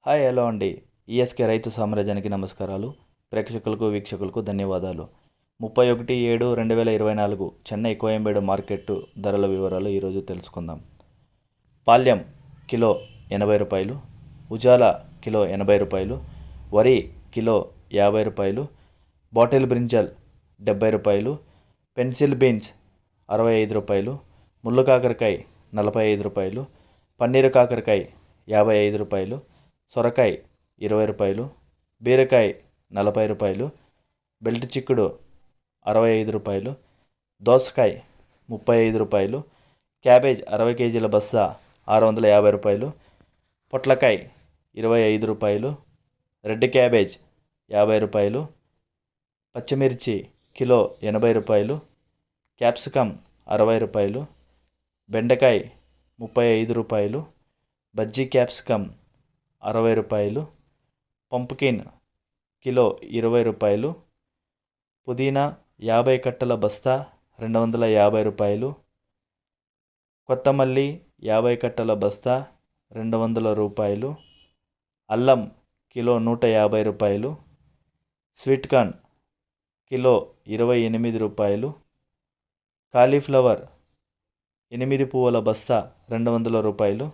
Hi hello అండి. ESK రైతు సామ్రాజ్యానికి నమస్కారాలు. ప్రేక్షకులకు వీక్షకులకు ధన్యవాదాలు. 31/7/2024 చెన్నై కోయంబేడు మార్కెట్ ధరల వివరాలు ఈరోజు తెలుసుకుందాం. పాల్యం కిలో 80 రూపాయలు, ఉజాల కిలో 80 రూపాయలు, వరి కిలో 50 రూపాయలు, బాటిల్ బ్రింజల్ 70 రూపాయలు, పెన్సిల్ బీన్స్ 65 రూపాయలు, ముళ్ళు కాకరకాయ 45 రూపాయలు, పన్నీరు కాకరకాయ 55 రూపాయలు, సొరకాయ 20 రూపాయలు, బీరకాయ 40 రూపాయలు, బెల్ట్ చిక్కుడు 65 రూపాయలు, దోసకాయ 35 రూపాయలు, క్యాబేజ్ 60 కేజీల బస్తా 650 రూపాయలు, పొట్లకాయ 25 రూపాయలు, రెడ్ క్యాబేజ్ 50 రూపాయలు, పచ్చిమిర్చి కిలో 80 రూపాయలు, క్యాప్సికమ్ 60 రూపాయలు, బెండకాయ 35 రూపాయలు, బజ్జీ క్యాప్సికమ్ 60 రూపాయలు, పంప్కిన్ కిలో 20 రూపాయలు, పుదీనా 50 కట్టల బస్తా 250 రూపాయలు, కొత్తమల్లి 50 కట్టల బస్తా 200 రూపాయలు, అల్లం కిలో 150 రూపాయలు, స్వీట్ కార్న్ కిలో 28 రూపాయలు, కాలీఫ్లవర్ 8 పువ్వుల బస్తా 200 రూపాయలు.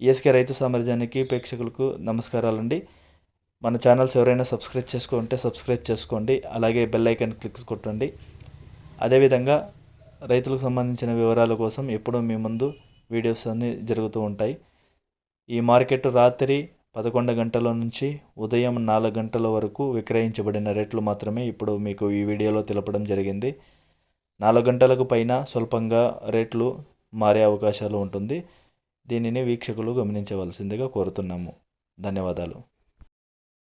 ఈఎస్కే రైతు సామ్రాజ్యానికి ప్రేక్షకులకు నమస్కారాలండి. మన ఛానల్స్ ఎవరైనా సబ్స్క్రైబ్ చేసుకుంటే సబ్స్క్రైబ్ చేసుకోండి, అలాగే బెల్ ఐకాన్ క్లిక్ కొట్టండి. అదేవిధంగా రైతులకు సంబంధించిన వివరాల కోసం ఎప్పుడూ మీ ముందు వీడియోస్ అన్నీ జరుగుతూ ఉంటాయి. ఈ మార్కెట్ రాత్రి 11 గంటల నుంచి ఉదయం 4 గంటల వరకు విక్రయించబడిన రేట్లు మాత్రమే ఇప్పుడు మీకు ఈ వీడియోలో తెలపడం జరిగింది. 4 గంటలకు పైన స్వల్పంగా రేట్లు మారే అవకాశాలు ఉంటుంది. దీనిని వీక్షకులు గమనించవలసిందిగా కోరుతున్నాము. ధన్యవాదాలు.